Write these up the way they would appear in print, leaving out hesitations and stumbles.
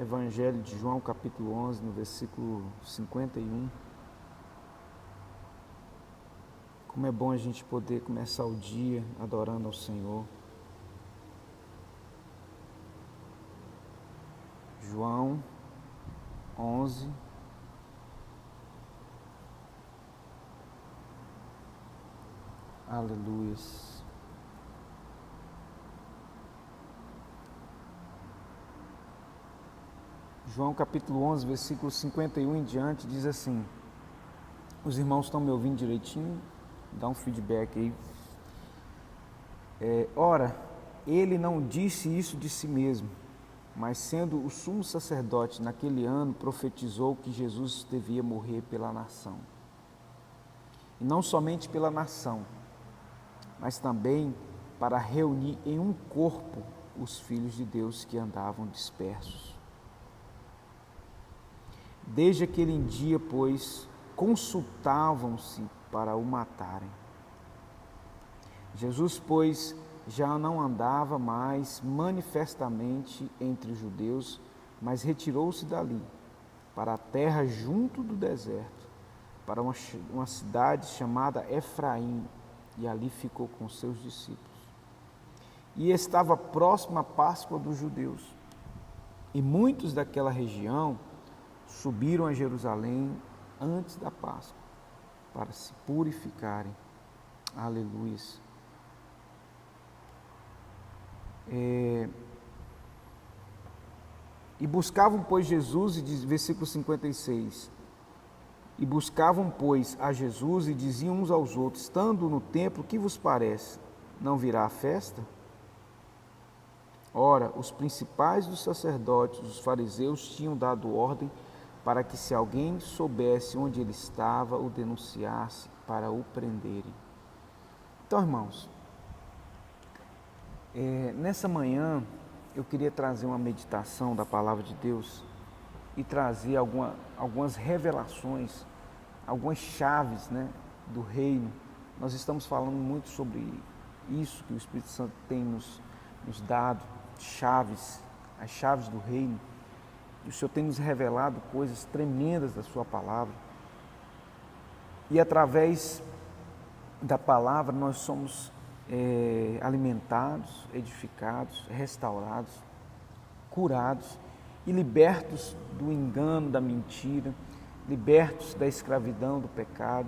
Evangelho de João, capítulo 11, no versículo 51. Como é bom a gente poder começar o dia adorando ao Senhor. João 11, aleluias. João capítulo 11, versículo 51 em diante, diz assim: os irmãos estão me ouvindo direitinho? Dá um feedback aí. Ora, ele não disse isso de si mesmo, mas sendo o sumo sacerdote naquele ano, profetizou que Jesus devia morrer pela nação. E não somente pela nação, mas também para reunir em um corpo os filhos de Deus que andavam dispersos. Desde aquele dia, pois, consultavam-se para o matarem. Jesus, pois, já não andava mais manifestamente entre os judeus, mas retirou-se dali, para a terra junto do deserto, para uma cidade chamada Efraim, e ali ficou com seus discípulos. E estava próxima a Páscoa dos judeus, e muitos daquela região subiram a Jerusalém antes da Páscoa, para se purificarem. Aleluia. E buscavam, pois, Jesus, versículo 56, e buscavam, pois, a Jesus e diziam uns aos outros, estando no templo, que vos parece? Não virá a festa? Ora, os principais dos sacerdotes, os fariseus, tinham dado ordem para que, se alguém soubesse onde ele estava, o denunciasse para o prenderem. Então, irmãos, nessa manhã eu queria trazer uma meditação da Palavra de Deus e trazer algumas revelações, algumas chaves, do reino. Nós estamos falando muito sobre isso que o Espírito Santo tem nos dado, chaves, as chaves do reino. E o Senhor tem nos revelado coisas tremendas da sua palavra. E através da palavra nós somos alimentados, edificados, restaurados, curados e libertos do engano, da mentira, libertos da escravidão, do pecado.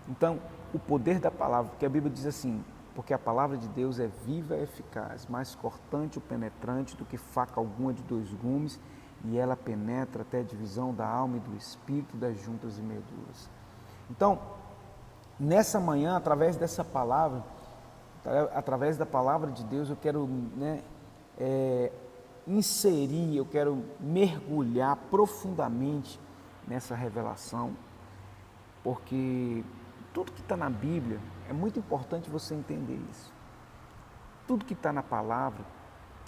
Então, o poder da palavra, porque a Bíblia diz assim, porque a palavra de Deus é viva e eficaz, mais cortante ou penetrante do que faca alguma de 2 gumes, e ela penetra até a divisão da alma e do espírito, das juntas e medulas. Então, nessa manhã, através dessa palavra, através da palavra de Deus, eu quero inserir, eu quero mergulhar profundamente nessa revelação, porque tudo que está na Bíblia, é muito importante você entender isso. Tudo que está na palavra,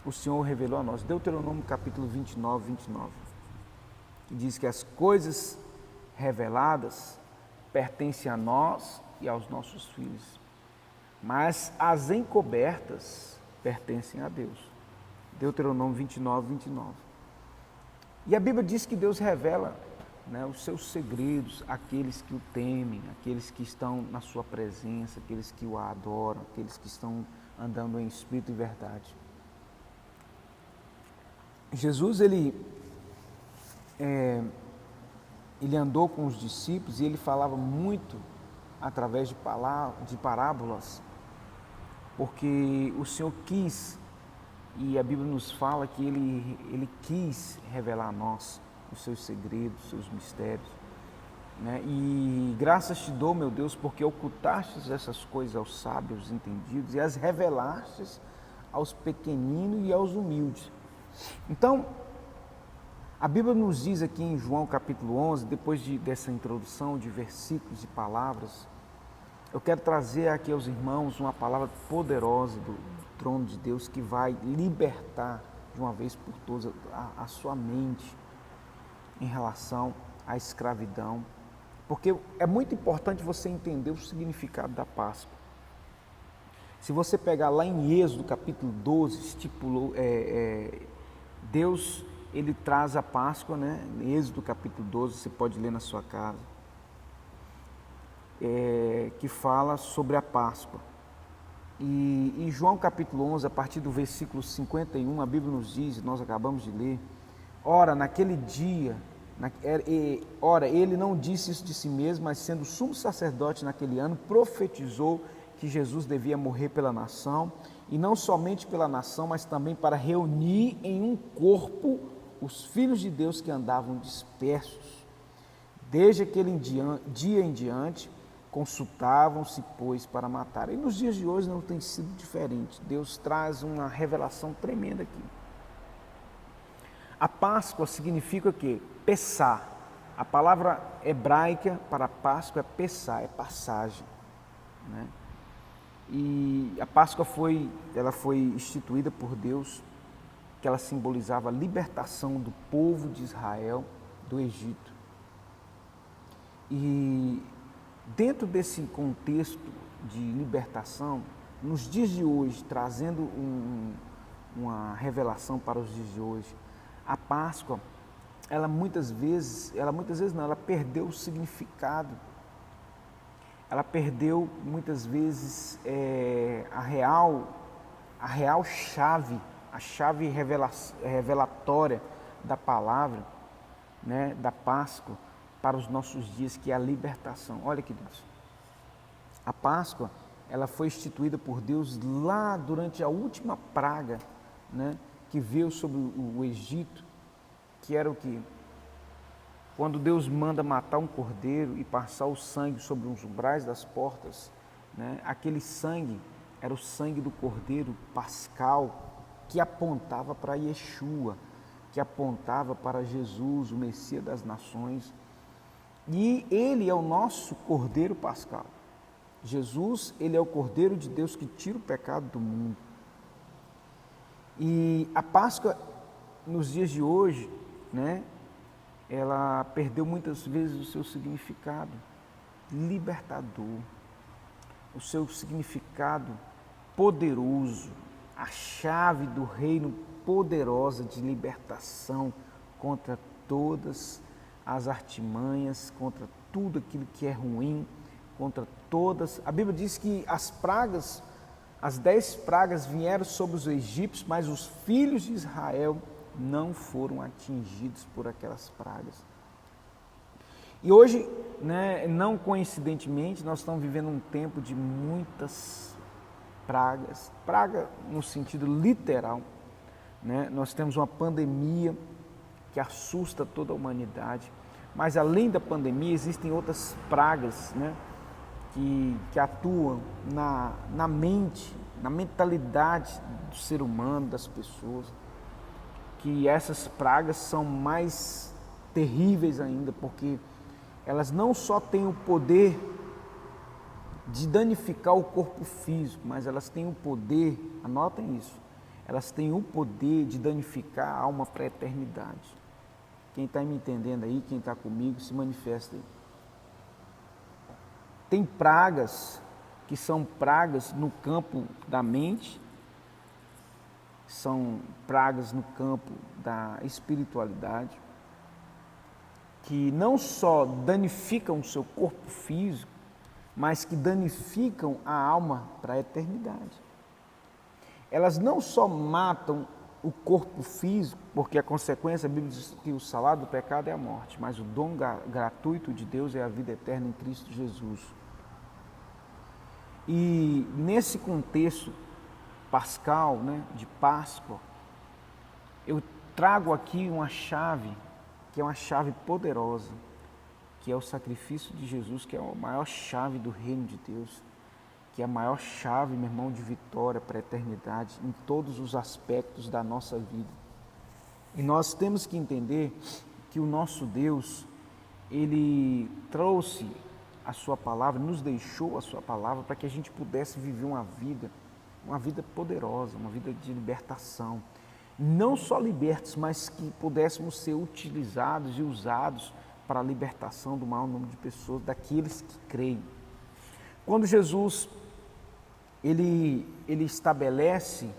o Senhor revelou a nós. Deuteronômio capítulo 29, que diz que as coisas reveladas pertencem a nós e aos nossos filhos, mas as encobertas pertencem a Deus. Deuteronômio 29. E a Bíblia diz que Deus revela os seus segredos àqueles que o temem, àqueles que estão na sua presença, aqueles que o adoram, aqueles que estão andando em espírito e verdade. Jesus, ele andou com os discípulos e ele falava muito através de parábolas, porque o Senhor quis, e a Bíblia nos fala que ele quis revelar a nós os seus segredos, os seus mistérios, E graças te dou, meu Deus, porque ocultastes essas coisas aos sábios, aos entendidos, e as revelastes aos pequeninos e aos humildes. Então, a Bíblia nos diz aqui em João capítulo 11, depois dessa introdução de versículos e palavras, eu quero trazer aqui aos irmãos uma palavra poderosa do trono de Deus que vai libertar de uma vez por todas a sua mente em relação à escravidão, porque é muito importante você entender o significado da Páscoa. Se você pegar lá em Êxodo capítulo 12, Deus ele traz a Páscoa, né? Êxodo capítulo 12, você pode ler na sua casa, que fala sobre a Páscoa. E em João capítulo 11, a partir do versículo 51, a Bíblia nos diz, nós acabamos de ler, ora, naquele dia, ele não disse isso de si mesmo, mas sendo sumo sacerdote naquele ano, profetizou que Jesus devia morrer pela nação, e não somente pela nação, mas também para reunir em um corpo os filhos de Deus que andavam dispersos. Desde aquele dia em diante, consultavam-se, pois, para matar. E nos dias de hoje não tem sido diferente. Deus traz uma revelação tremenda aqui. A Páscoa significa o quê? Pessá. A palavra hebraica para Páscoa é pessá, é passagem, né? E a Páscoa foi instituída por Deus, que ela simbolizava a libertação do povo de Israel do Egito. E dentro desse contexto de libertação, nos dias de hoje, trazendo uma revelação para os dias de hoje, a Páscoa, ela muitas vezes não, ela perdeu o significado. Ela perdeu muitas vezes a real chave, a chave revelatória da palavra, né, da Páscoa para os nossos dias, que é a libertação. Olha que Deus. A Páscoa, ela foi instituída por Deus lá durante a última praga, né, que veio sobre o Egito, que era o quê? Quando Deus manda matar um cordeiro e passar o sangue sobre os umbrais das portas, né, aquele sangue era o sangue do cordeiro pascal, que apontava para Yeshua, que apontava para Jesus, o Messias das nações. E ele é o nosso cordeiro pascal. Jesus, ele é o cordeiro de Deus que tira o pecado do mundo. E a Páscoa, nos dias de hoje, né, ela perdeu muitas vezes o seu significado libertador, o seu significado poderoso, a chave do reino poderosa de libertação contra todas as artimanhas, contra tudo aquilo que é ruim, contra todas. A Bíblia diz que as 10 pragas vieram sobre os egípcios, mas os filhos de Israel não foram atingidos por aquelas pragas. E hoje, né, não coincidentemente, nós estamos vivendo um tempo de muitas pragas, praga no sentido literal, né? Nós temos uma pandemia que assusta toda a humanidade, mas além da pandemia existem outras pragas, né, que atuam na mente, na mentalidade do ser humano, das pessoas, que essas pragas são mais terríveis ainda, porque elas não só têm o poder de danificar o corpo físico, mas elas têm o poder, anotem isso, elas têm o poder de danificar a alma para a eternidade. Quem está me entendendo aí, quem está comigo, se manifesta aí. Tem pragas que são pragas no campo da mente, são pragas no campo da espiritualidade, que não só danificam o seu corpo físico, mas que danificam a alma para a eternidade. Elas não só matam o corpo físico, porque a consequência, a Bíblia diz que o salário do pecado é a morte, mas o dom gratuito de Deus é a vida eterna em Cristo Jesus. E nesse contexto pascal, né, de Páscoa, eu trago aqui uma chave, que é uma chave poderosa, que é o sacrifício de Jesus, que é a maior chave do reino de Deus, que é a maior chave, meu irmão, de vitória para a eternidade, em todos os aspectos da nossa vida. E nós temos que entender que o nosso Deus, Ele trouxe a sua palavra, nos deixou a sua palavra para que a gente pudesse viver uma vida poderosa, uma vida de libertação. Não só libertos, mas que pudéssemos ser utilizados e usados para a libertação do maior número de pessoas, daqueles que creem. Quando Jesus ele estabelece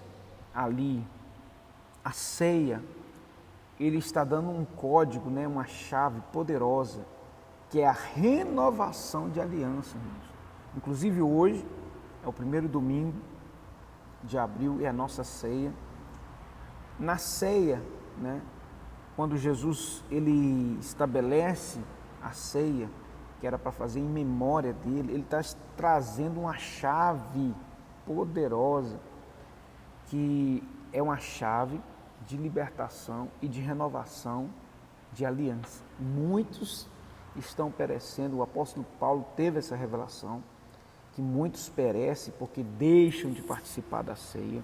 ali a ceia, ele está dando um código, né, uma chave poderosa, que é a renovação de aliança, irmãos. Inclusive hoje é o primeiro domingo de abril, é a nossa ceia. Na ceia, né, quando Jesus ele estabelece a ceia, que era para fazer em memória dele, ele está trazendo uma chave poderosa, que é uma chave de libertação e de renovação de aliança. Muitos estão perecendo, o apóstolo Paulo teve essa revelação, que muitos perecem porque deixam de participar da ceia,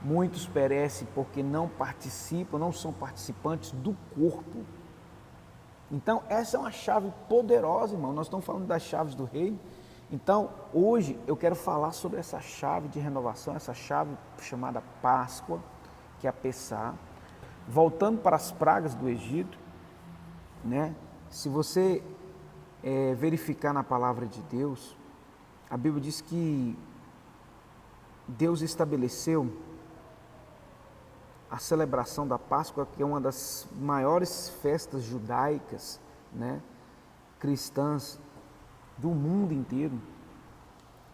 muitos perecem porque não participam, não são participantes do corpo. Então, essa é uma chave poderosa, irmão. Nós estamos falando das chaves do reino. Então, hoje eu quero falar sobre essa chave de renovação, essa chave chamada Páscoa, que é a Pessá. Voltando para as pragas do Egito, né? Se você verificar na palavra de Deus, a Bíblia diz que Deus estabeleceu a celebração da Páscoa, que é uma das maiores festas judaicas, né, cristãs do mundo inteiro.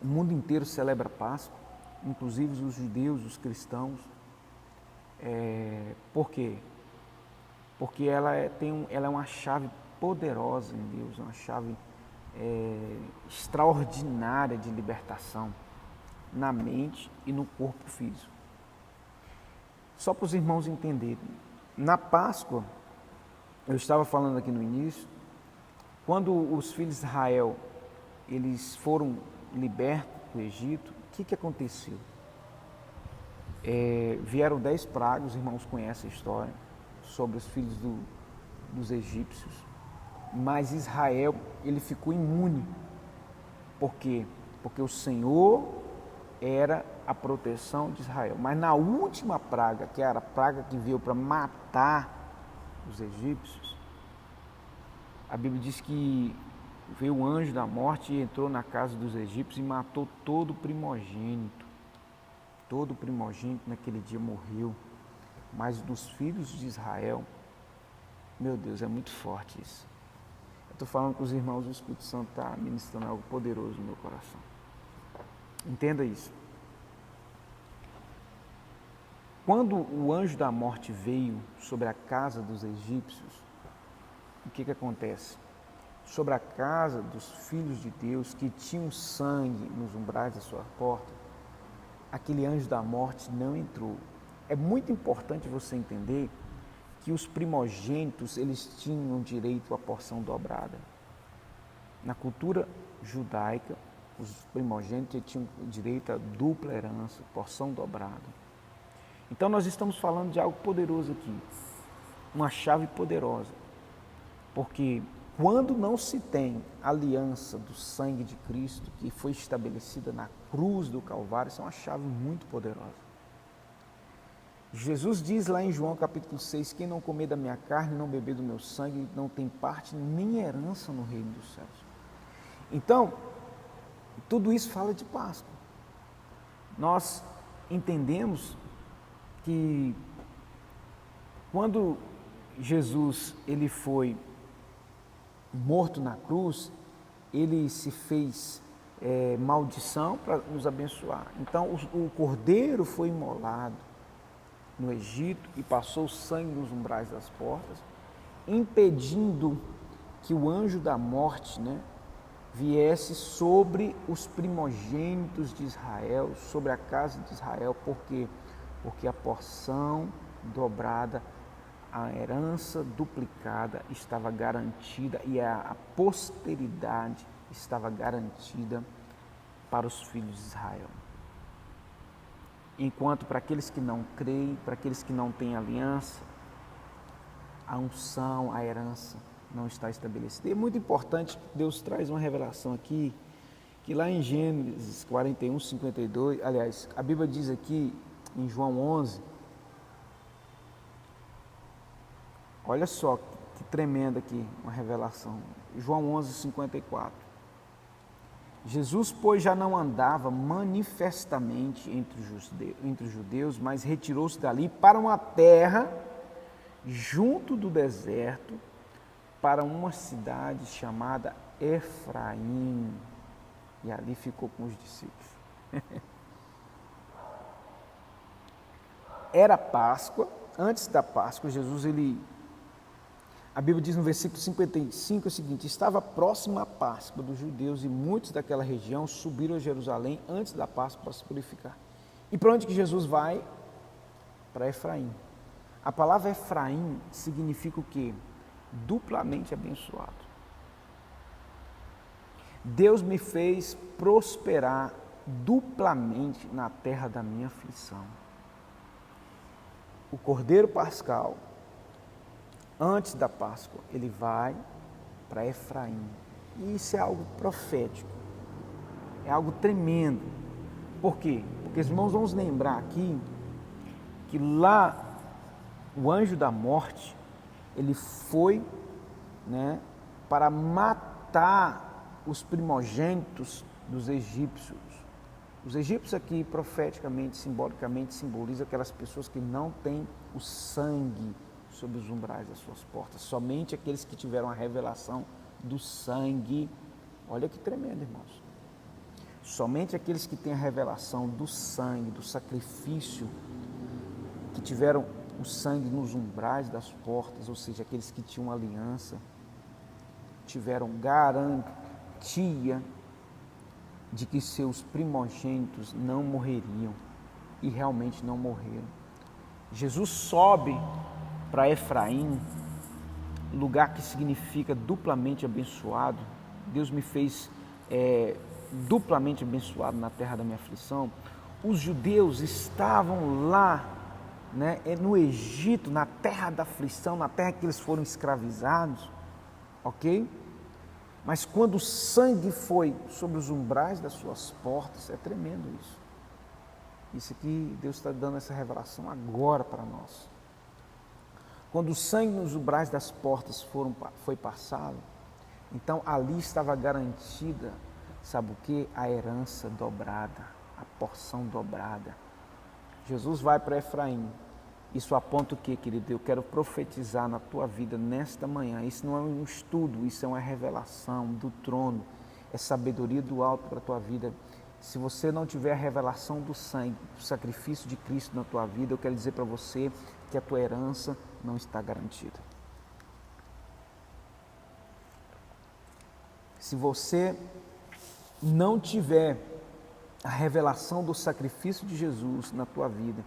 O mundo inteiro celebra a Páscoa, inclusive os judeus, os cristãos. Por quê? Porque ela é uma chave poderosa em Deus, uma chave extraordinária de libertação na mente e no corpo físico. Só para os irmãos entenderem, na Páscoa, eu estava falando aqui no início, quando os filhos de Israel eles foram libertos do Egito, o que aconteceu? Vieram 10 pragas, os irmãos conhecem a história, sobre os filhos dos egípcios, mas Israel ele ficou imune. Por quê? Porque o Senhor era a proteção de Israel. Mas na última praga, que era a praga que veio para matar os egípcios, a Bíblia diz que veio o anjo da morte e entrou na casa dos egípcios e matou todo o primogênito. Todo o primogênito naquele dia morreu. Mas dos filhos de Israel, meu Deus, é muito forte isso. Eu estou falando com os irmãos, o Espírito Santo está ministrando algo poderoso no meu coração. Entenda isso. Quando o anjo da morte veio sobre a casa dos egípcios, o que acontece? Sobre a casa dos filhos de Deus que tinham sangue nos umbrais da sua porta, aquele anjo da morte não entrou. É muito importante você entender que os primogênitos eles tinham direito à porção dobrada. Na cultura judaica, os primogênitos tinham direito à dupla herança, porção dobrada. Então nós estamos falando de algo poderoso aqui, uma chave poderosa, porque quando não se tem aliança do sangue de Cristo, que foi estabelecida na cruz do Calvário, isso é uma chave muito poderosa. Jesus diz lá em João capítulo 6, quem não comer da minha carne, não beber do meu sangue, não tem parte nem herança no reino dos céus. Então, tudo isso fala de Páscoa. Nós entendemos que quando Jesus ele foi morto na cruz, ele se fez maldição para nos abençoar. Então o cordeiro foi imolado no Egito e passou sangue nos umbrais das portas, impedindo que o anjo da morte, né, viesse sobre os primogênitos de Israel, sobre a casa de Israel. Por quê? Porque a porção dobrada, a herança duplicada estava garantida e a posteridade estava garantida para os filhos de Israel. Enquanto para aqueles que não creem, para aqueles que não têm aliança, a unção, a herança não está estabelecida. E é muito importante que Deus traz uma revelação aqui, que lá em Gênesis 41, 52, aliás, a Bíblia diz aqui em João 11, olha só que tremenda aqui uma revelação, João 11, 54. Jesus, pois, já não andava manifestamente entre os judeus, mas retirou-se dali para uma terra junto do deserto, para uma cidade chamada Efraim. E ali ficou com os discípulos. Era Páscoa. Antes da Páscoa, Jesus, a Bíblia diz no versículo 55 o seguinte: estava próxima a Páscoa dos judeus e muitos daquela região subiram a Jerusalém antes da Páscoa para se purificar. E para onde que Jesus vai? Para Efraim. A palavra Efraim significa o quê? Duplamente abençoado. Deus me fez prosperar duplamente na terra da minha aflição. O Cordeiro Pascal, antes da Páscoa, ele vai para Efraim. E isso é algo profético, é algo tremendo. Por quê? Porque, irmãos, vamos lembrar aqui que lá o anjo da morte, ele foi, para matar os primogênitos dos egípcios. Os egípcios aqui, profeticamente, simbolicamente, simbolizam aquelas pessoas que não têm o sangue sobre os umbrais das suas portas. Somente aqueles que tiveram a revelação do sangue. Olha que tremendo, irmãos. Somente aqueles que têm a revelação do sangue, do sacrifício, que tiveram o sangue nos umbrais das portas, ou seja, aqueles que tinham aliança, tiveram garantia de que seus primogênitos não morreriam, e realmente não morreram. Jesus sobe para Efraim, lugar que significa duplamente abençoado. Deus me fez duplamente abençoado na terra da minha aflição. Os judeus estavam lá, no Egito, na terra da aflição, na terra que eles foram escravizados, ok? Mas quando o sangue foi sobre os umbrais das suas portas, é tremendo isso. Isso aqui, Deus está dando essa revelação agora para nós. Quando o sangue nos umbrais das portas foi passado, então ali estava garantida, sabe o que? A herança dobrada, a porção dobrada. Jesus vai para Efraim. Isso aponta o que, querido? Eu quero profetizar na tua vida nesta manhã. Isso não é um estudo, isso é uma revelação do trono. É sabedoria do alto para a tua vida. Se você não tiver a revelação do sangue, do sacrifício de Cristo na tua vida, eu quero dizer para você que a tua herança não está garantida. Se você não tiver a revelação do sacrifício de Jesus na tua vida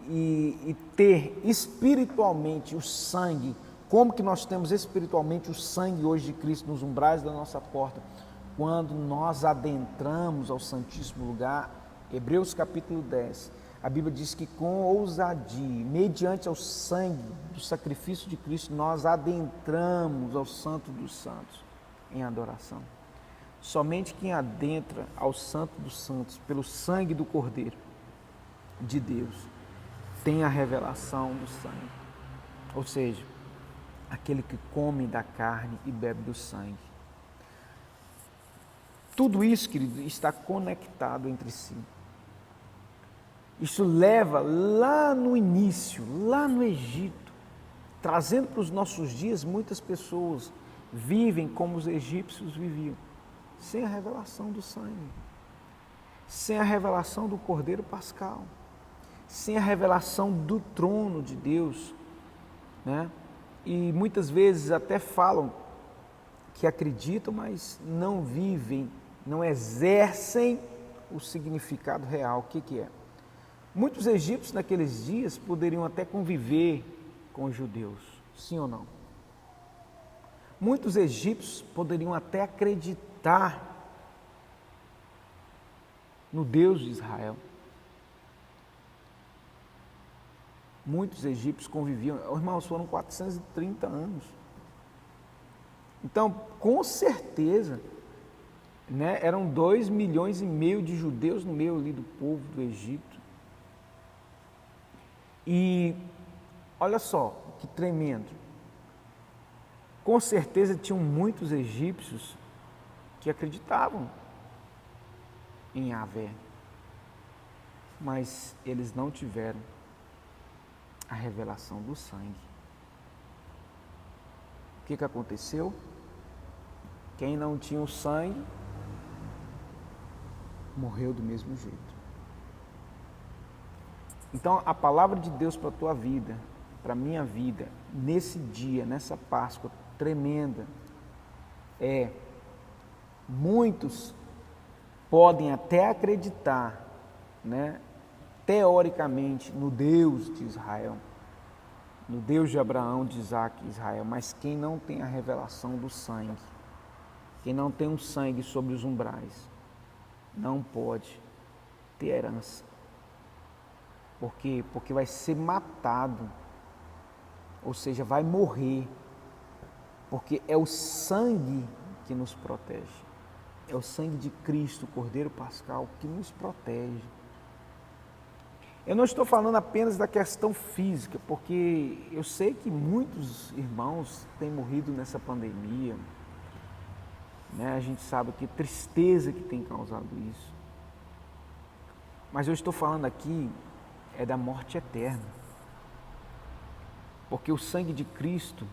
e ter espiritualmente o sangue, como que nós temos espiritualmente o sangue hoje de Cristo nos umbrais da nossa porta, quando nós adentramos ao Santíssimo Lugar, Hebreus capítulo 10, a Bíblia diz que com ousadia, mediante ao sangue do sacrifício de Cristo, nós adentramos ao Santo dos Santos em adoração. Somente quem adentra ao Santo dos Santos pelo sangue do Cordeiro de Deus tem a revelação do sangue. Ou seja, aquele que come da carne e bebe do sangue. Tudo isso, querido, está conectado entre si. Isso leva lá no início, lá no Egito, trazendo para os nossos dias, muitas pessoas vivem como os egípcios viviam, sem a revelação do sangue, sem a revelação do Cordeiro Pascal, sem a revelação do trono de Deus, E muitas vezes até falam que acreditam, mas não vivem, não exercem o significado real. O que é? Muitos egípcios naqueles dias poderiam até conviver com os judeus, sim ou não? Muitos egípcios poderiam até acreditar no Deus de Israel. Muitos egípcios conviviam, irmãos, foram 430 anos. Então, com certeza, eram 2,5 milhões de judeus no meio ali do povo do Egito. E olha só, que tremendo. Com certeza tinham muitos egípcios que acreditavam em Yahvé, mas eles não tiveram a revelação do sangue. que aconteceu? Quem não tinha o sangue morreu do mesmo jeito. Então, a palavra de Deus para a tua vida, para a minha vida, nesse dia, nessa Páscoa tremenda, muitos podem até acreditar, né, teoricamente, no Deus de Israel, no Deus de Abraão, de Isaac e Israel, mas quem não tem a revelação do sangue, quem não tem um sangue sobre os umbrais, não pode ter herança. Por quê? Porque vai ser matado, ou seja, vai morrer, porque é o sangue que nos protege. É o sangue de Cristo, o Cordeiro Pascal, que nos protege. Eu não estou falando apenas da questão física, porque eu sei que muitos irmãos têm morrido nessa pandemia, né? A gente sabe que tristeza que tem causado isso. Mas eu estou falando aqui da morte eterna. Porque o sangue de Cristo,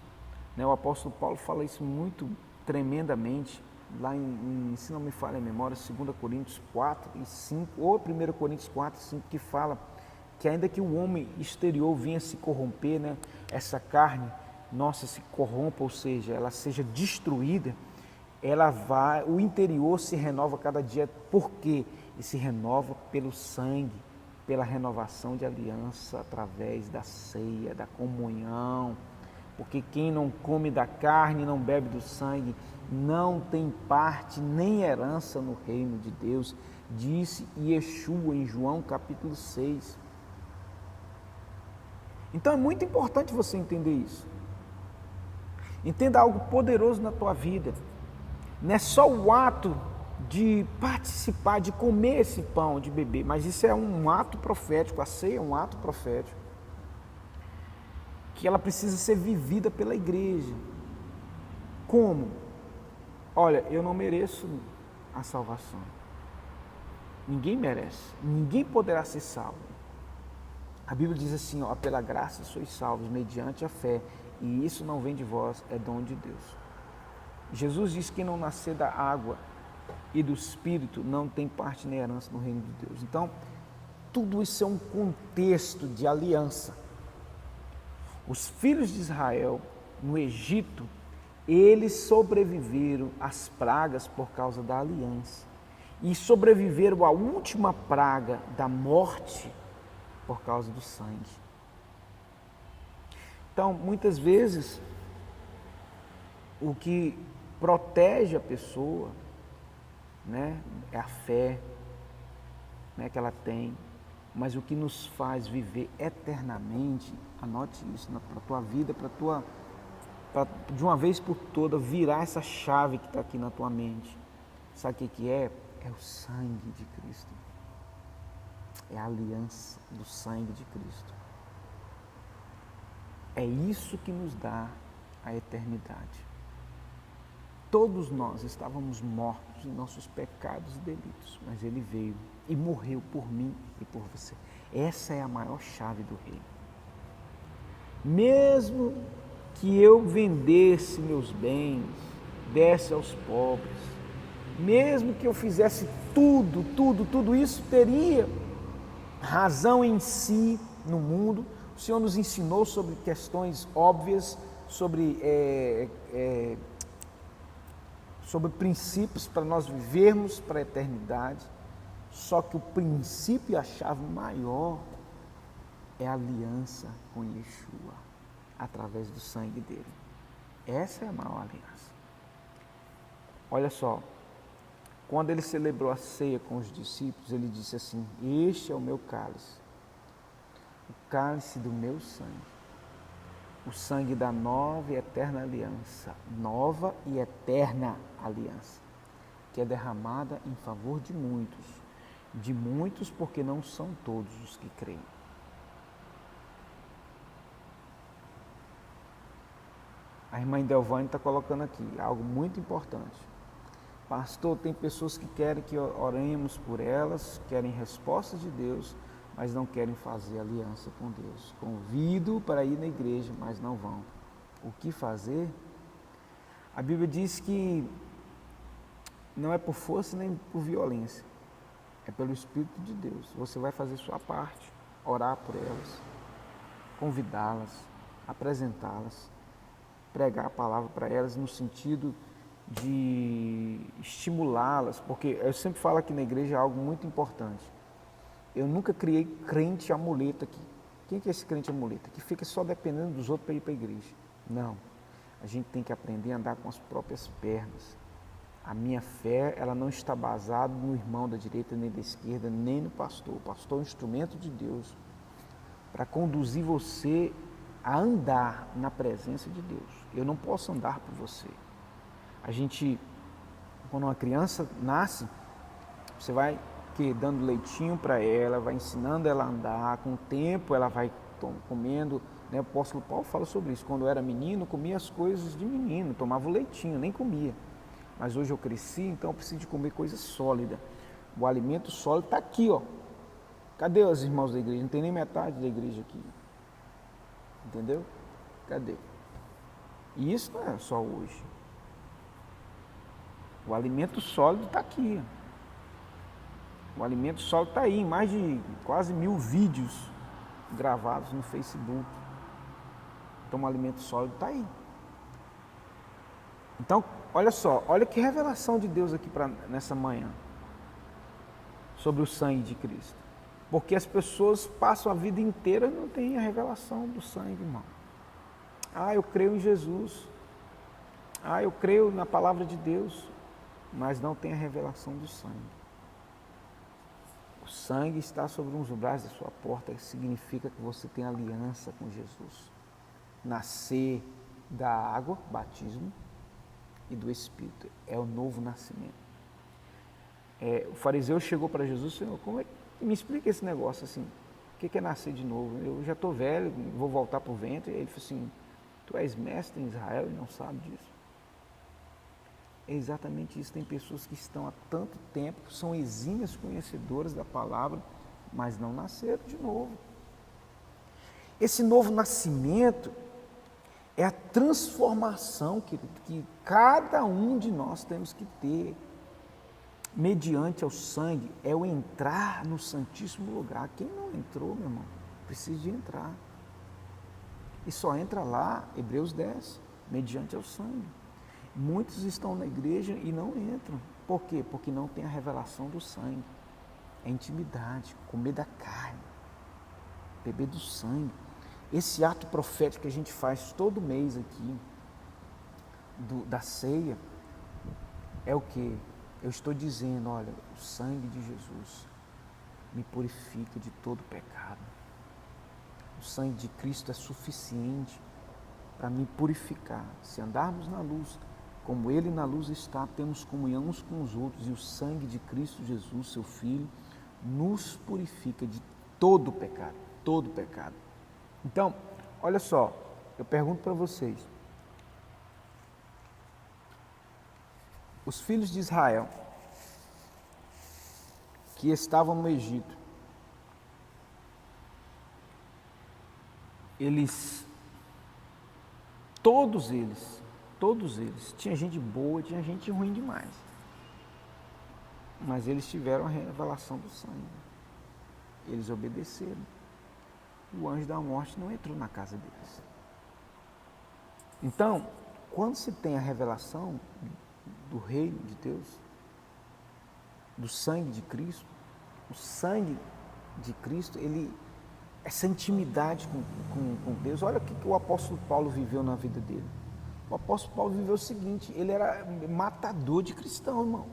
né, o apóstolo Paulo fala isso muito tremendamente, lá se não me falha a memória, 2 Coríntios 4 e 5, ou 1 Coríntios 4 e 5, que fala que ainda que o homem exterior venha se corromper, né, essa carne nossa se corrompa, ou seja, ela seja destruída, o interior se renova cada dia. Por quê? E se renova pelo sangue, pela renovação de aliança através da ceia, da comunhão. Porque quem não come da carne, não bebe do sangue, não tem parte nem herança no reino de Deus, disse Yeshua em João capítulo 6. Então é muito importante você entender isso. Entenda algo poderoso na tua vida. Não é só o ato de participar, de comer esse pão, de beber, mas isso é um ato profético, a ceia é um ato profético, que ela precisa ser vivida pela igreja. Como? Olha, eu não mereço a salvação. Ninguém merece, ninguém poderá ser salvo. A Bíblia diz assim, ó, pela graça sois salvos, mediante a fé, e isso não vem de vós, é dom de Deus. Jesus diz que quem não nascer da água e do Espírito não tem parte nem herança no reino de Deus. Então, tudo isso é um contexto de aliança. Os filhos de Israel, no Egito, eles sobreviveram às pragas por causa da aliança. E sobreviveram à última praga da morte por causa do sangue. Então, muitas vezes, o que protege a pessoa, né, é a fé, né, que ela tem, mas o que nos faz viver eternamente, anote isso para a tua vida, para de uma vez por toda virar essa chave que está aqui na tua mente. Sabe o que é? É o sangue de Cristo. É a aliança do sangue de Cristo. É isso que nos dá a eternidade. Todos nós estávamos mortos em nossos pecados e delitos, mas Ele veio e morreu por mim e por você. Essa é a maior chave do reino. Mesmo que eu vendesse meus bens, desse aos pobres, mesmo que eu fizesse tudo isso teria razão em si no mundo. O Senhor nos ensinou sobre questões óbvias, sobre princípios para nós vivermos para a eternidade. Só que o princípio e a chave maior é a aliança com Yeshua, através do sangue dele. Essa é a maior aliança. Olha só, quando ele celebrou a ceia com os discípulos, ele disse assim: este é o meu cálice, o cálice do meu sangue, o sangue da nova e eterna aliança, nova e eterna aliança, que é derramada em favor de muitos porque não são todos os que creem. A irmã Delvane está colocando aqui algo muito importante. Pastor, tem pessoas que querem que oremos por elas, querem respostas de Deus, mas não querem fazer aliança com Deus. Convido para ir na igreja, mas não vão. O que fazer? A Bíblia diz que não é por força nem por violência, é pelo Espírito de Deus. Você vai fazer sua parte, orar por elas, convidá-las, apresentá-las, pregar a palavra para elas no sentido de estimulá-las, porque eu sempre falo aqui na igreja algo muito importante. Eu nunca criei crente amuleta aqui. Quem que é esse crente amuleta? Que fica só dependendo dos outros para ir para a igreja. Não. A gente tem que aprender a andar com as próprias pernas. A minha fé, ela não está basada no irmão da direita nem da esquerda, nem no pastor. O pastor é um instrumento de Deus para conduzir você a andar na presença de Deus. Eu não posso andar por você. A gente, quando uma criança nasce, você vai dando leitinho para ela, vai ensinando ela a andar, com o tempo ela vai comendo, né? O apóstolo Paulo fala sobre isso. Quando eu era menino, comia as coisas de menino, tomava o leitinho, nem comia. Mas hoje eu cresci, então eu preciso de comer coisa sólida. O alimento sólido está aqui, ó. Cadê os irmãos da igreja? Não tem nem metade da igreja aqui. Entendeu? Cadê? E isso não é só hoje. O alimento sólido está aqui. O alimento sólido está aí, em mais de quase 1000 vídeos gravados no Facebook. Então o alimento sólido está aí. Então, olha só, olha que revelação de Deus aqui nessa manhã sobre o sangue de Cristo. Porque as pessoas passam a vida inteira e não têm a revelação do sangue, irmão. Ah, eu creio em Jesus. Ah, eu creio na palavra de Deus. Mas não tem a revelação do sangue. O sangue está sobre uns umbrais da sua porta, significa que você tem aliança com Jesus. Nascer da água, batismo, e do Espírito. É o novo nascimento. O fariseu chegou para Jesus, Senhor, me explica esse negócio assim, o que é nascer de novo? Eu já estou velho, vou voltar para o ventre. E ele falou assim, tu és mestre em Israel e não sabe disso. É exatamente isso, tem pessoas que estão há tanto tempo, são exímias conhecedoras da palavra, mas não nasceram de novo. Esse novo nascimento é a transformação que cada um de nós temos que ter, mediante ao sangue, é o entrar no Santíssimo Lugar. Quem não entrou, meu irmão, precisa de entrar. E só entra lá, Hebreus 10, mediante ao sangue. Muitos estão na igreja e não entram. Por quê? Porque não tem a revelação do sangue. É intimidade, comer da carne, beber do sangue. Esse ato profético que a gente faz todo mês aqui, da ceia, é o que? Eu estou dizendo, olha, o sangue de Jesus me purifica de todo pecado. O sangue de Cristo é suficiente para me purificar. Se andarmos na luz, como Ele na luz está, temos comunhão uns com os outros, e o sangue de Cristo Jesus, seu Filho, nos purifica de todo pecado, todo pecado. Então, olha só, eu pergunto para vocês, os filhos de Israel, que estavam no Egito, todos eles, tinha gente boa, tinha gente ruim demais, mas eles tiveram a revelação do sangue, eles obedeceram. O anjo da morte não entrou na casa deles. Então, quando se tem a revelação do reino de Deus, do sangue de Cristo, o sangue de Cristo, essa intimidade com Deus, olha o que o apóstolo Paulo viveu na vida dele. O apóstolo Paulo viveu o seguinte, ele era matador de cristão, irmão.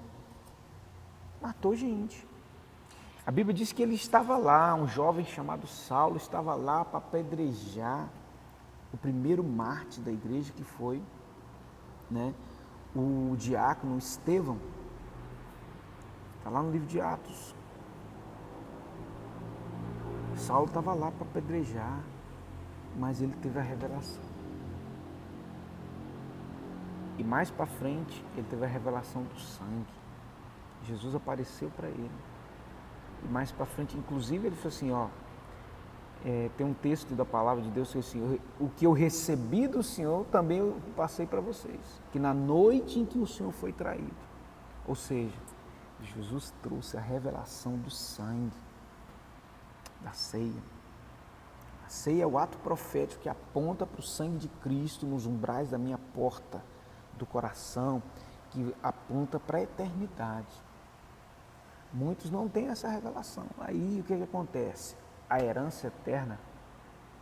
Matou gente. A Bíblia diz que ele estava lá, um jovem chamado Saulo, estava lá para apedrejar o primeiro mártir da igreja, que foi, né, o diácono Estevão. Está lá no livro de Atos. Saulo estava lá para apedrejar, mas ele teve a revelação. E mais para frente, ele teve a revelação do sangue. Jesus apareceu para ele. E mais para frente, inclusive, ele falou assim, ó, tem um texto da palavra de Deus que assim, o que eu recebi do Senhor também eu passei para vocês, que na noite em que o Senhor foi traído, ou seja, Jesus trouxe a revelação do sangue, da ceia. A ceia é o ato profético que aponta para o sangue de Cristo nos umbrais da minha porta, do coração, que aponta para a eternidade. Muitos não têm essa revelação. Aí o que acontece? A herança eterna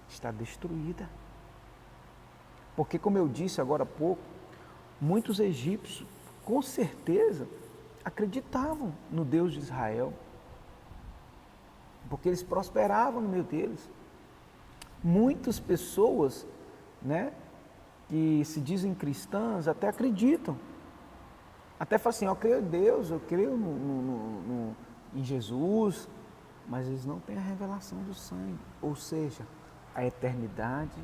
está destruída. Porque, como eu disse agora há pouco, muitos egípcios, com certeza, acreditavam no Deus de Israel, porque eles prosperavam no meio deles. Muitas pessoas, né, que se dizem cristãs, até acreditam. Até falam assim, eu creio em Deus, eu creio em Jesus, mas eles não têm a revelação do sangue. Ou seja, a eternidade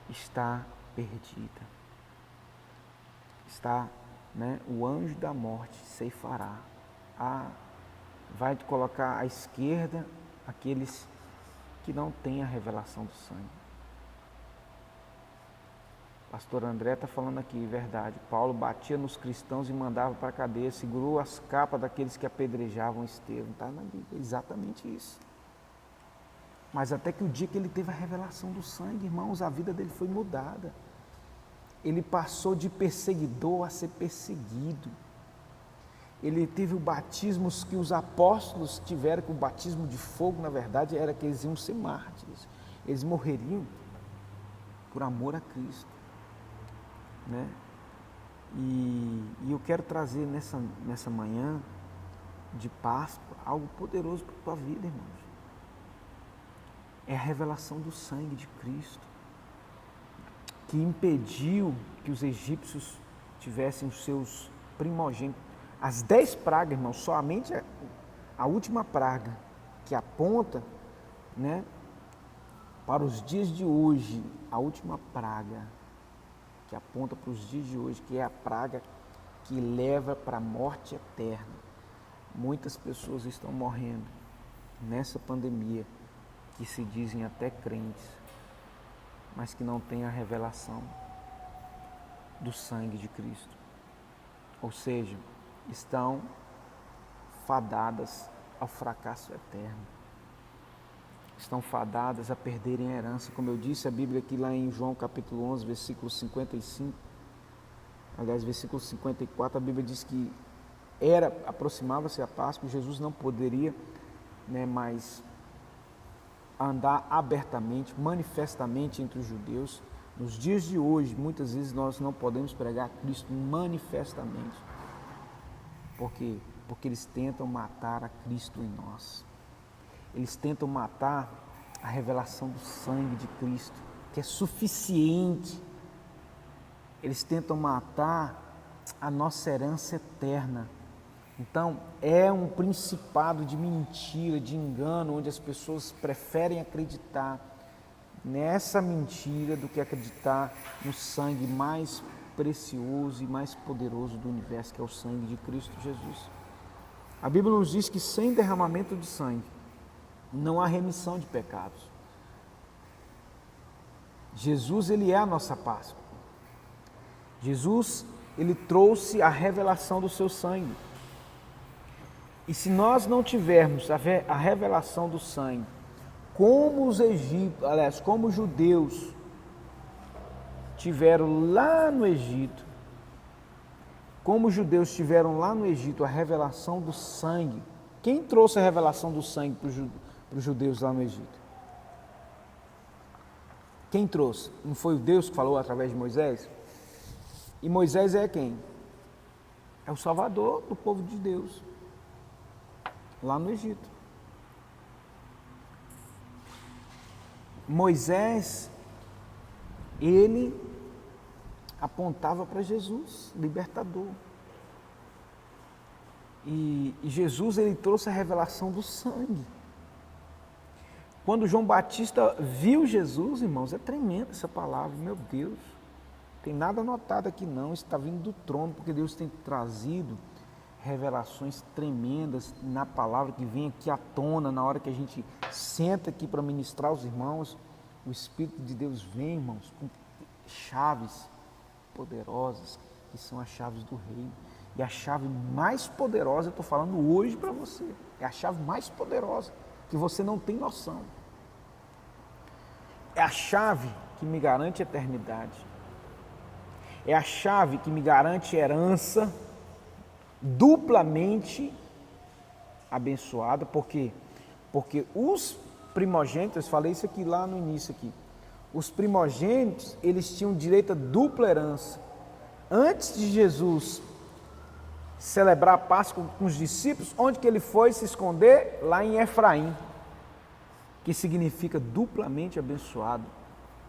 está perdida. Está, né, o anjo da morte ceifará. Vai colocar à esquerda aqueles que não têm a revelação do sangue. Pastor André está falando aqui, verdade. Paulo batia nos cristãos e mandava para a cadeia, segurou as capas daqueles que apedrejavam Estevão. Está na Bíblia, exatamente isso. Mas até que o dia que ele teve a revelação do sangue, irmãos, a vida dele foi mudada. Ele passou de perseguidor a ser perseguido. Ele teve o batismo que os apóstolos tiveram, que o batismo de fogo, na verdade, era que eles iam ser mártires. Eles morreriam por amor a Cristo, né? E eu quero trazer nessa manhã de Páscoa algo poderoso para a tua vida, irmãos. É a revelação do sangue de Cristo, que impediu que os egípcios tivessem os seus primogênitos. As 10 pragas, irmãos, somente a última praga que aponta, né, para os dias de hoje, a última praga que aponta para os dias de hoje, que é a praga que leva para a morte eterna. Muitas pessoas estão morrendo nessa pandemia, que se dizem até crentes, mas que não têm a revelação do sangue de Cristo. Ou seja, estão fadadas ao fracasso eterno. Estão fadadas a perderem a herança. Como eu disse, a Bíblia aqui lá em João capítulo 11, versículo 55, aliás, versículo 54, a Bíblia diz que aproximava-se a Páscoa, Jesus não poderia, né, mais andar abertamente, manifestamente entre os judeus. Nos dias de hoje, muitas vezes nós não podemos pregar Cristo manifestamente. Por quê? Porque eles tentam matar a Cristo em nós. Eles tentam matar a revelação do sangue de Cristo, que é suficiente. Eles tentam matar a nossa herança eterna. Então, é um principado de mentira, de engano, onde as pessoas preferem acreditar nessa mentira do que acreditar no sangue mais precioso e mais poderoso do universo, que é o sangue de Cristo Jesus. A Bíblia nos diz que sem derramamento de sangue não há remissão de pecados. Jesus, ele é a nossa Páscoa. Jesus, ele trouxe a revelação do seu sangue. E se nós não tivermos a revelação do sangue, como os egípcios, aliás, como os judeus tiveram lá no Egito, como os judeus tiveram lá no Egito a revelação do sangue, quem trouxe a revelação do sangue para os judeus lá no Egito? Quem trouxe? Não foi o Deus que falou através de Moisés? E Moisés é quem? É o Salvador do povo de Deus, lá no Egito. Moisés, ele apontava para Jesus, libertador. E Jesus, ele trouxe a revelação do sangue. Quando João Batista viu Jesus, irmãos, é tremenda essa palavra, meu Deus. Não tem nada anotado aqui não, isso está vindo do trono, porque Deus tem trazido revelações tremendas na palavra que vem aqui à tona, na hora que a gente senta aqui para ministrar aos irmãos. O Espírito de Deus vem, irmãos, com chaves poderosas, que são as chaves do reino. E a chave mais poderosa, eu estou falando hoje para você, é a chave mais poderosa, que você não tem noção. É a chave que me garante eternidade. É a chave que me garante herança duplamente abençoada. Por quê? Porque os primogênitos, eu falei isso aqui lá no início aqui, os primogênitos, eles tinham direito a dupla herança. Antes de Jesus celebrar a Páscoa com os discípulos, onde que ele foi se esconder? Lá em Efraim, que significa duplamente abençoado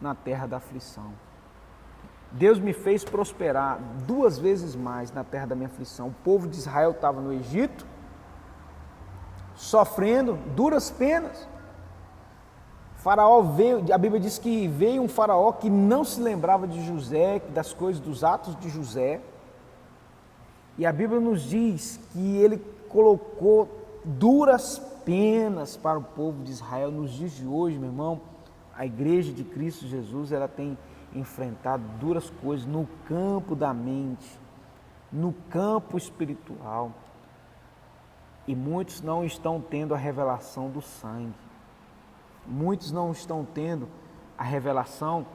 na terra da aflição. Deus me fez prosperar 2 vezes mais na terra da minha aflição. O povo de Israel estava no Egito, sofrendo duras penas. Faraó veio, a Bíblia diz que veio um faraó que não se lembrava de José, das coisas, dos atos de José. E a Bíblia nos diz que ele colocou duras penas para o povo de Israel. Nos dias de hoje, meu irmão, a igreja de Cristo Jesus, ela tem enfrentado duras coisas no campo da mente, no campo espiritual. E muitos não estão tendo a revelação do sangue. Muitos não estão tendo a revelação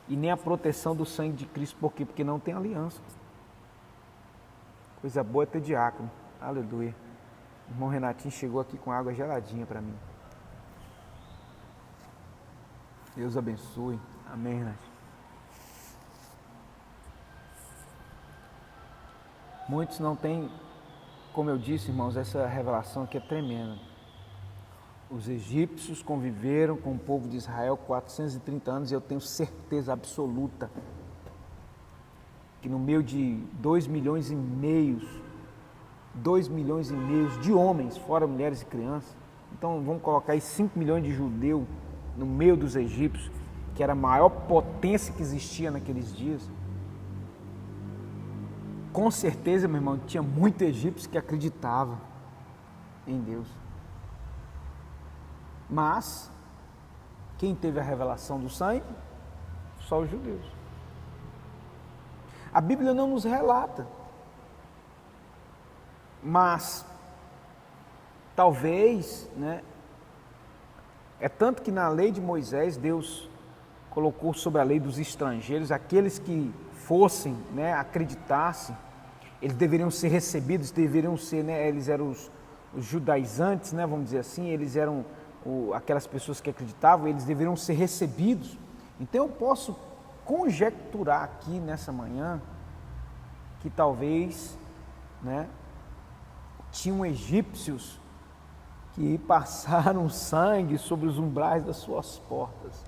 e nem a proteção do sangue de Cristo. Por quê? Porque não tem aliança. Coisa boa é ter diácono. Aleluia. O irmão Renatinho chegou aqui com água geladinha para mim. Deus abençoe. Amém, Renatinho. Muitos não têm, como eu disse, irmãos, essa revelação aqui é tremenda. Os egípcios conviveram com o povo de Israel 430 anos e eu tenho certeza absoluta que no meio de 2,5 milhões de homens, fora mulheres e crianças, então vamos colocar aí 5 milhões de judeus no meio dos egípcios, que era a maior potência que existia naqueles dias. Com certeza, meu irmão, tinha muito egípcio que acreditava em Deus. Mas, quem teve a revelação do sangue? Só os judeus. A Bíblia não nos relata, mas talvez, né? É tanto que na lei de Moisés, Deus colocou sobre a lei dos estrangeiros, aqueles que fossem, né, acreditassem, eles deveriam ser recebidos, deveriam ser, né, eles eram os judaizantes, né, vamos dizer assim, eles eram aquelas pessoas que acreditavam, eles deveriam ser recebidos. Então eu posso conjecturar aqui nessa manhã que talvez, né, tinham egípcios que passaram sangue sobre os umbrais das suas portas.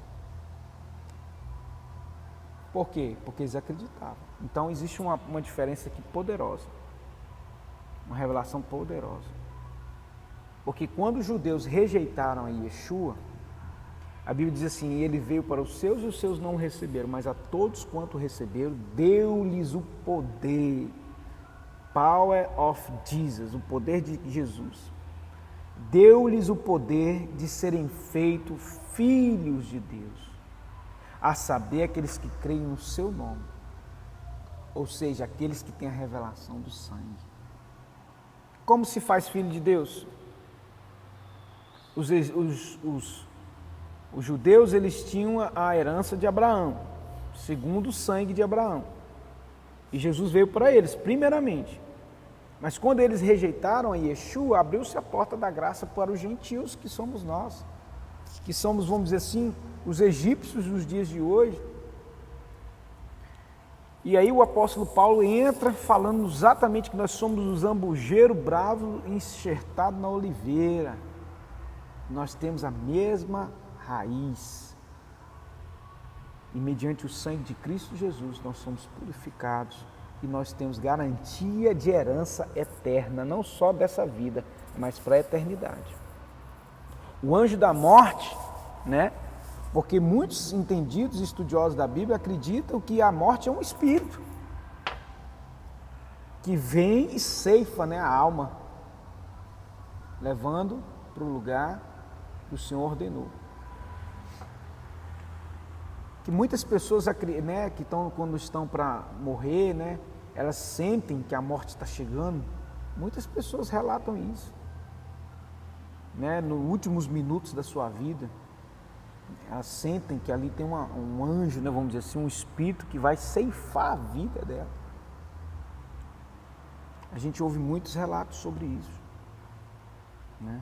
Por quê? Porque eles acreditavam. Então existe uma diferença aqui poderosa, uma revelação poderosa. Porque quando os judeus rejeitaram a Yeshua, a Bíblia diz assim, ele veio para os seus e os seus não o receberam, mas a todos quanto receberam, deu-lhes o poder, power of Jesus, o poder de Jesus. Deu-lhes o poder de serem feitos filhos de Deus, a saber, aqueles que creem no seu nome, ou seja, aqueles que têm a revelação do sangue. Como se faz filho de Deus? Os judeus, eles tinham a herança de Abraão, segundo o sangue de Abraão. E Jesus veio para eles, primeiramente. Mas quando eles rejeitaram a Yeshua, abriu-se a porta da graça para os gentios, que somos nós. Que somos, vamos dizer assim, os egípcios dos dias de hoje. E aí o apóstolo Paulo entra falando exatamente que nós somos os zambujeiros bravos enxertados na oliveira. Nós temos a mesma raiz. E mediante o sangue de Cristo Jesus, nós somos purificados e nós temos garantia de herança eterna, não só dessa vida, mas para a eternidade. O anjo da morte, né? Porque muitos entendidos, estudiosos da Bíblia, acreditam que a morte é um espírito que vem e ceifa, né, a alma, levando para o lugar que o Senhor ordenou. Que muitas pessoas, né, que estão, quando estão para morrer, né, elas sentem que a morte está chegando. Muitas pessoas relatam isso, né, nos últimos minutos da sua vida. Elas sentem que ali tem um anjo, né, vamos dizer assim, um espírito que vai ceifar a vida dela. A gente ouve muitos relatos sobre isso, né?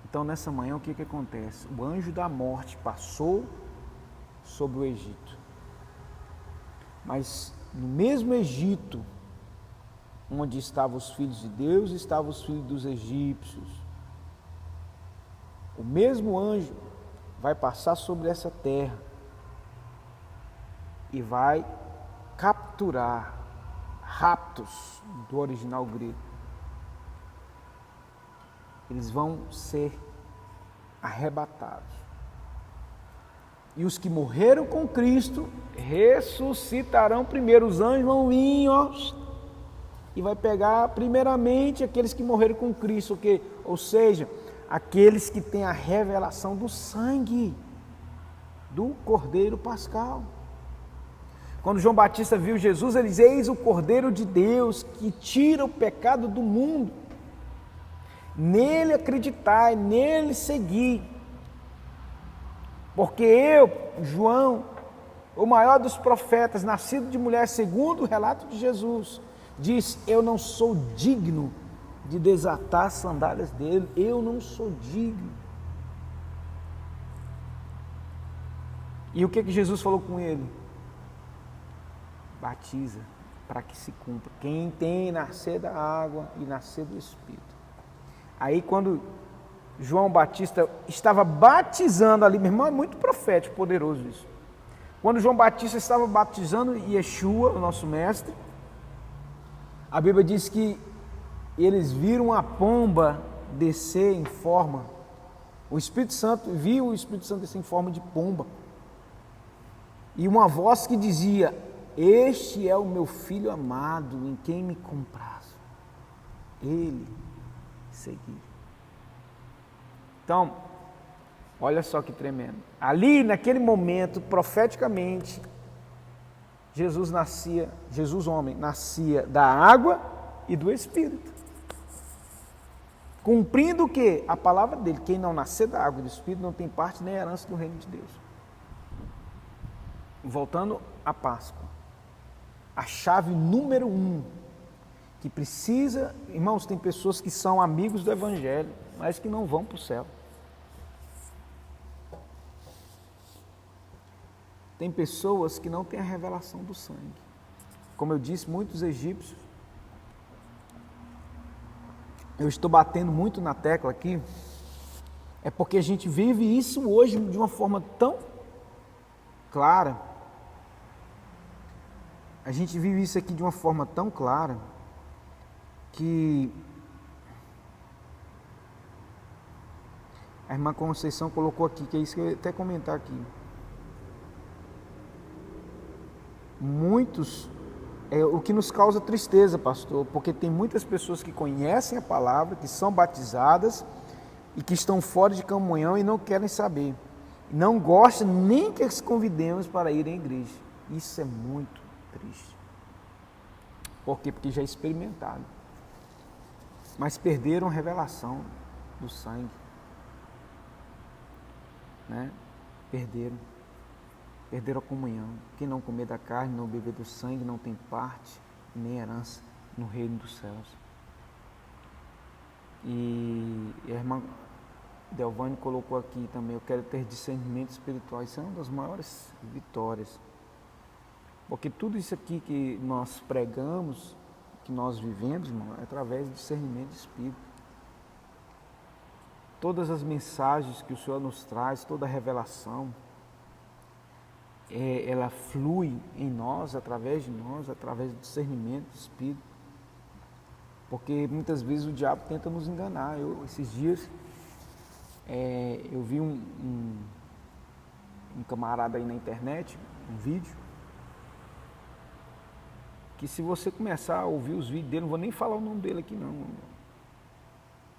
Então, nessa manhã, o que acontece? O anjo da morte passou sobre o Egito. Mas no mesmo Egito, onde estavam os filhos de Deus, estavam os filhos dos egípcios. O mesmo anjo vai passar sobre essa terra e vai capturar, raptos do original grego. Eles vão ser arrebatados. E os que morreram com Cristo ressuscitarão primeiro. Os anjos vão vir, ó, e vai pegar primeiramente aqueles que morreram com Cristo, ou seja, aqueles que têm a revelação do sangue do Cordeiro Pascal. Quando João Batista viu Jesus, ele diz: eis o Cordeiro de Deus que tira o pecado do mundo. Nele acreditai, nele segui. Porque eu, João, o maior dos profetas, nascido de mulher segundo o relato de Jesus, diz: eu não sou digno de desatar as sandálias dele, eu não sou digno. E o que Jesus falou com ele? Batiza, para que se cumpra. Quem tem nascer da água e nascer do Espírito. Aí quando João Batista estava batizando ali, meu irmão, é muito profético, poderoso isso. Quando João Batista estava batizando Yeshua, o nosso mestre, a Bíblia diz que eles viram a pomba descer em forma, o Espírito Santo, viu o Espírito Santo descer em forma de pomba, e uma voz que dizia: este é o meu filho amado, em quem me comprazo, ele segui. Então, olha só que tremendo. Ali, naquele momento, profeticamente, Jesus homem, nascia da água e do Espírito. Cumprindo o quê? A palavra dele: quem não nascer da água e do Espírito não tem parte nem herança do reino de Deus. Voltando à Páscoa. A chave número 1, que precisa... Irmãos, tem pessoas que são amigos do Evangelho, mas que não vão para o céu. Tem pessoas que não têm a revelação do sangue. Como eu disse, muitos egípcios. Eu estou batendo muito na tecla aqui, é porque a gente vive isso hoje de uma forma tão clara. A gente vive isso aqui de uma forma tão clara que a irmã Conceição colocou aqui, que é isso que eu ia até comentar aqui. Muitos, o que nos causa tristeza, pastor, porque tem muitas pessoas que conhecem a palavra, que são batizadas e que estão fora de comunhão e não querem saber. Não gostam nem que as convidemos para ir à igreja. Isso é muito triste. Por quê? Porque já experimentaram. Mas perderam a revelação do sangue. Né? Perderam a comunhão. Quem não comer da carne, não beber do sangue, não tem parte nem herança no reino dos céus. E a irmã Delvane colocou aqui também: eu quero ter discernimento espiritual. Isso é uma das maiores vitórias. Porque tudo isso aqui que nós pregamos, que nós vivemos, irmão, é através do discernimento de espírito. Todas as mensagens que o Senhor nos traz, toda a revelação, ela flui em nós, através de nós, através do discernimento do Espírito. Porque muitas vezes o diabo tenta nos enganar. Esses dias, eu vi um camarada aí na internet, um vídeo, que se você começar a ouvir os vídeos dele, não vou nem falar o nome dele aqui não.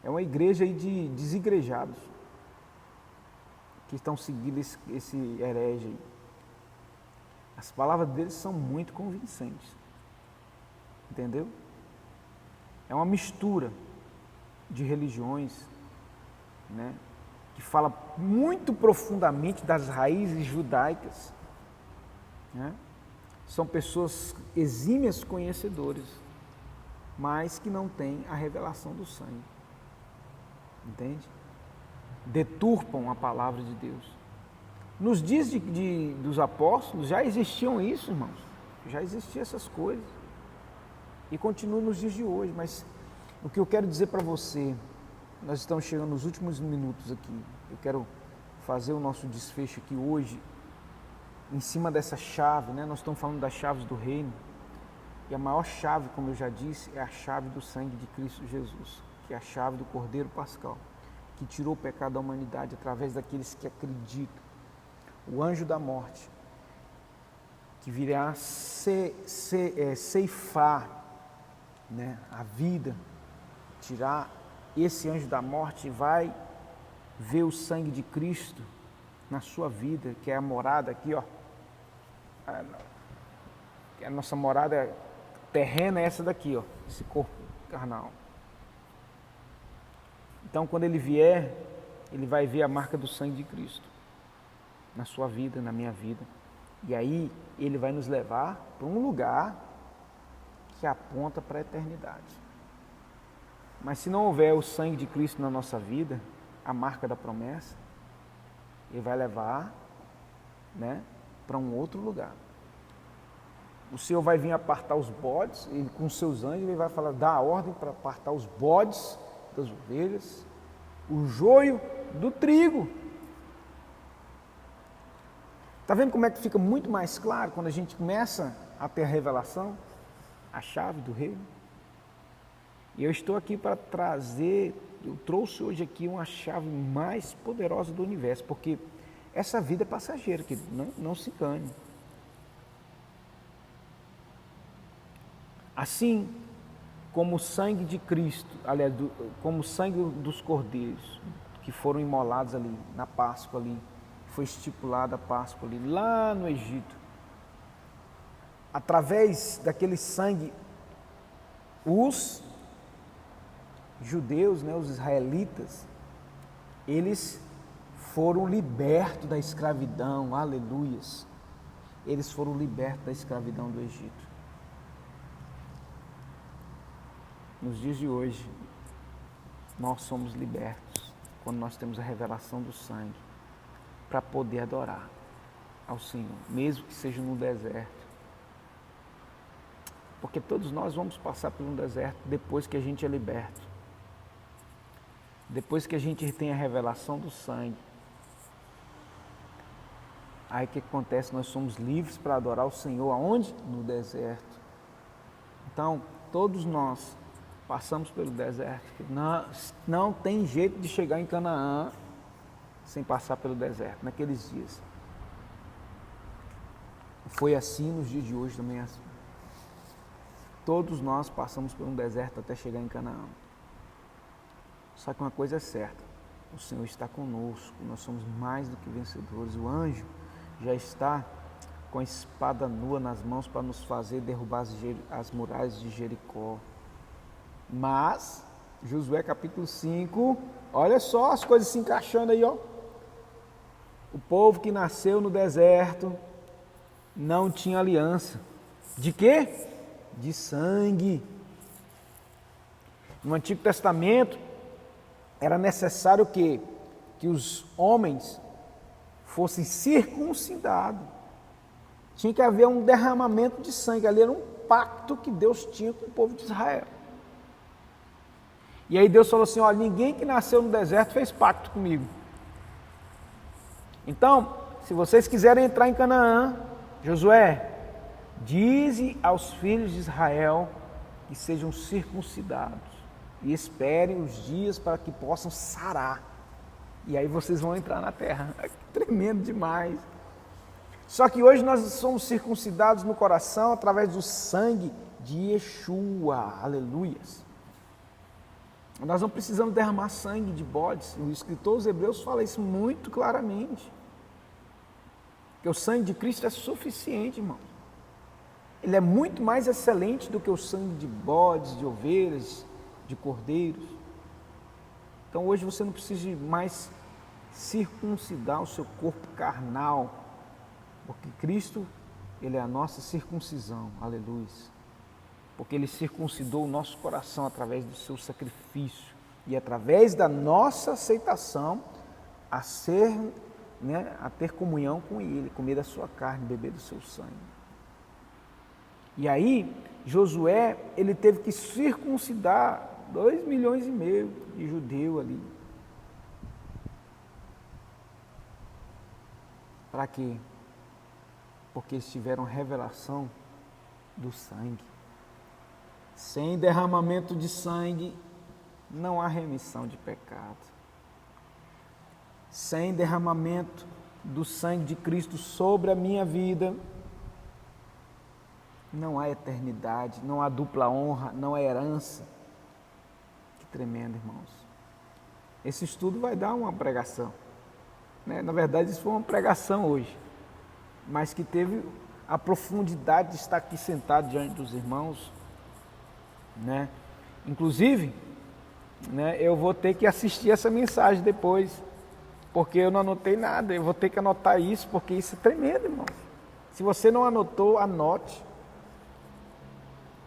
É uma igreja aí de desigrejados que estão seguindo esse herege aí. As palavras dele são muito convincentes. Entendeu? É uma mistura de religiões, né, que fala muito profundamente das raízes judaicas, né? São pessoas exímias conhecedores, mas que não têm a revelação do sangue, entende? Deturpam a palavra de Deus. Nos dias dos apóstolos já existiam isso, irmãos, já existiam essas coisas, e continuam nos dias de hoje, mas o que eu quero dizer para você, nós estamos chegando nos últimos minutos aqui, eu quero fazer o nosso desfecho aqui hoje, em cima dessa chave, né? Nós estamos falando das chaves do reino, e a maior chave, como eu já disse, é a chave do sangue de Cristo Jesus, que é a chave do Cordeiro Pascal, que tirou o pecado da humanidade através daqueles que acreditam. O anjo da morte, que virá ceifar, né, a vida, tirar esse anjo da morte, vai ver o sangue de Cristo na sua vida, que é a morada aqui, ó. A nossa morada terrena é essa daqui, ó, esse corpo carnal. Então, quando ele vier, ele vai ver a marca do sangue de Cristo na sua vida, na minha vida. E aí, ele vai nos levar para um lugar que aponta para a eternidade. Mas se não houver o sangue de Cristo na nossa vida, a marca da promessa, ele vai levar, né, para um outro lugar. O Senhor vai vir apartar os bodes, ele com seus anjos, ele vai falar, dá a ordem para apartar os bodes das ovelhas, o joio do trigo. Está vendo como é que fica muito mais claro quando a gente começa a ter a revelação, a chave do reino? E eu estou aqui para trazer, eu trouxe hoje aqui uma chave mais poderosa do universo, porque essa vida é passageira, querido, não se engane. Assim como o sangue de Cristo, aliás, como o sangue dos cordeiros que foram imolados ali na Páscoa ali, foi estipulada a Páscoa ali, lá no Egito. Através daquele sangue, os judeus, né, os israelitas, eles foram libertos da escravidão, aleluias. Eles foram libertos da escravidão do Egito. Nos dias de hoje, nós somos libertos quando nós temos a revelação do sangue para poder adorar ao Senhor, mesmo que seja no deserto. Porque todos nós vamos passar por um deserto depois que a gente é liberto. Depois que a gente tem a revelação do sangue. Aí o que acontece? Nós somos livres para adorar o Senhor aonde? No deserto. Então, todos nós passamos pelo deserto. Não tem jeito de chegar em Canaã sem passar pelo deserto, naqueles dias. Foi assim nos dias de hoje também. Assim. Todos nós passamos por um deserto até chegar em Canaã. Só que uma coisa é certa, o Senhor está conosco, nós somos mais do que vencedores. O anjo já está com a espada nua nas mãos para nos fazer derrubar as muralhas de Jericó. Mas, Josué capítulo 5, olha só as coisas se encaixando aí, ó. O povo que nasceu no deserto não tinha aliança. De quê? De sangue. No Antigo Testamento, era necessário que os homens fossem circuncidados. Tinha que haver um derramamento de sangue. Ali era um pacto que Deus tinha com o povo de Israel. E aí Deus falou assim, olha, ninguém que nasceu no deserto fez pacto comigo. Então, se vocês quiserem entrar em Canaã, Josué, dize aos filhos de Israel que sejam circuncidados e esperem os dias para que possam sarar. E aí vocês vão entrar na terra. É tremendo demais. Só que hoje nós somos circuncidados no coração através do sangue de Yeshua, aleluias. Nós não precisamos derramar sangue de bodes, o escritor aos Hebreus fala isso muito claramente, que o sangue de Cristo é suficiente, irmão. Ele é muito mais excelente do que o sangue de bodes, de ovelhas, de cordeiros. Então hoje você não precisa mais circuncidar o seu corpo carnal, porque Cristo, Ele é a nossa circuncisão, aleluia. Porque Ele circuncidou o nosso coração através do seu sacrifício e através da nossa aceitação a ter comunhão com Ele, comer da sua carne, beber do seu sangue. E aí, Josué, ele teve que circuncidar 2,5 milhões de judeus ali. Para quê? Porque eles tiveram revelação do sangue. Sem derramamento de sangue, não há remissão de pecado. Sem derramamento do sangue de Cristo sobre a minha vida, não há eternidade, não há dupla honra, não há herança. Que tremendo, irmãos. Esse estudo vai dar uma pregação, né? Na verdade, isso foi uma pregação hoje, mas que teve a profundidade de estar aqui sentado diante dos irmãos, né? Inclusive, né, eu vou ter que assistir essa mensagem depois, porque eu não anotei nada. Eu vou ter que anotar isso, porque isso é tremendo, irmão. Se você não anotou, anote,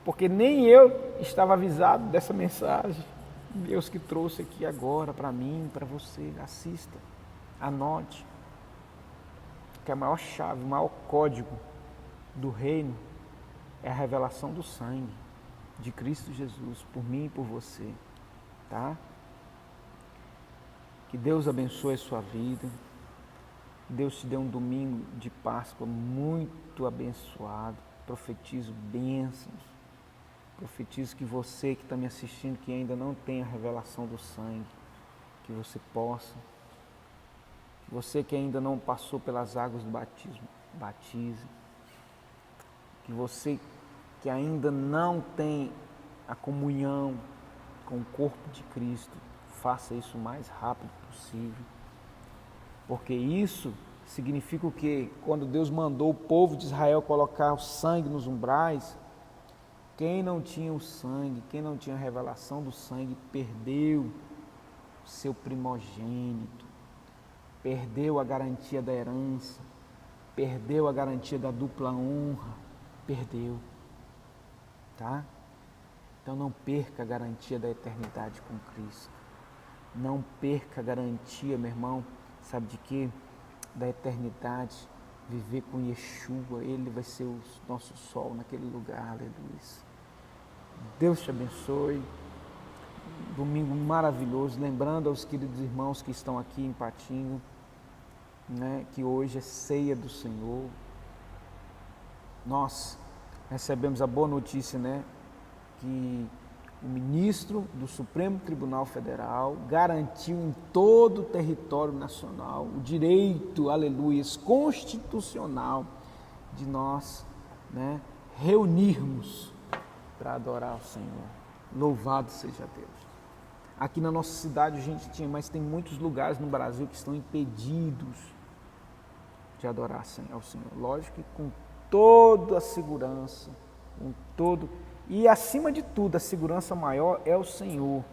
porque nem eu estava avisado dessa mensagem. Deus que trouxe aqui agora para mim, para você. Assista, anote, que a maior chave, o maior código do reino é a revelação do sangue de Cristo Jesus, por mim e por você, tá? Que Deus abençoe a sua vida. Deus te dê um domingo de Páscoa muito abençoado. Profetizo bênçãos. Profetizo que você que está me assistindo, que ainda não tem a revelação do sangue, que você possa. Você que ainda não passou pelas águas do batismo, batize. Que você que ainda não tem a comunhão com o corpo de Cristo, faça isso o mais rápido possível. Porque isso significa o quê? Quando Deus mandou o povo de Israel colocar o sangue nos umbrais, quem não tinha o sangue, quem não tinha a revelação do sangue, perdeu o seu primogênito, perdeu a garantia da herança, perdeu a garantia da dupla honra, perdeu, tá? Então não perca a garantia da eternidade com Cristo, não perca a garantia, meu irmão, sabe de quê? Da eternidade, viver com Yeshua, Ele vai ser o nosso sol naquele lugar, aleluia. Deus te abençoe, domingo maravilhoso, lembrando aos queridos irmãos que estão aqui em Patinga, né, que hoje é ceia do Senhor. Nós recebemos a boa notícia, né, que o ministro do Supremo Tribunal Federal garantiu em todo o território nacional o direito, aleluia, constitucional de nós, né, reunirmos para adorar o Senhor. Louvado seja Deus. Aqui na nossa cidade a gente tinha, mas tem muitos lugares no Brasil que estão impedidos de adorar ao Senhor. Lógico que com toda a segurança, com todo... E acima de tudo, a segurança maior é o Senhor,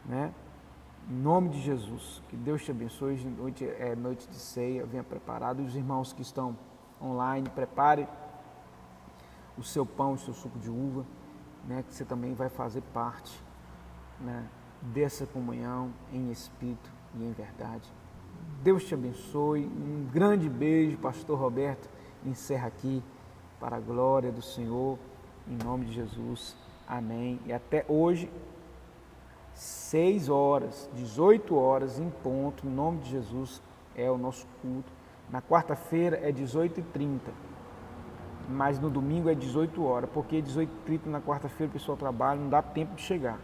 né? Em nome de Jesus, que Deus te abençoe. Hoje é noite de ceia, venha preparado. E os irmãos que estão online, prepare o seu pão, o seu suco de uva, né? Que você também vai fazer parte, né, dessa comunhão em espírito e em verdade. Deus te abençoe. Um grande beijo, pastor Roberto. Encerra aqui para a glória do Senhor. Em nome de Jesus, amém. E até hoje, 6 horas, 18 horas em ponto, em nome de Jesus, é o nosso culto. Na quarta-feira é 18h30, mas no domingo é 18 horas, porque 18h30 na quarta-feira o pessoal trabalha, não dá tempo de chegar.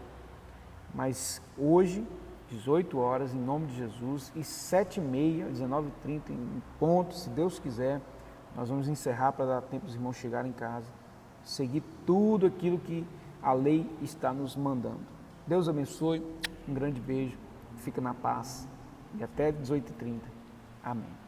Mas hoje, 18 horas, em nome de Jesus, e 7h30, 19h30 em ponto, se Deus quiser, nós vamos encerrar para dar tempo dos irmãos chegarem em casa. seguir tudo aquilo que a lei está nos mandando. Deus abençoe, um grande beijo, fica na paz e até 18h30. Amém.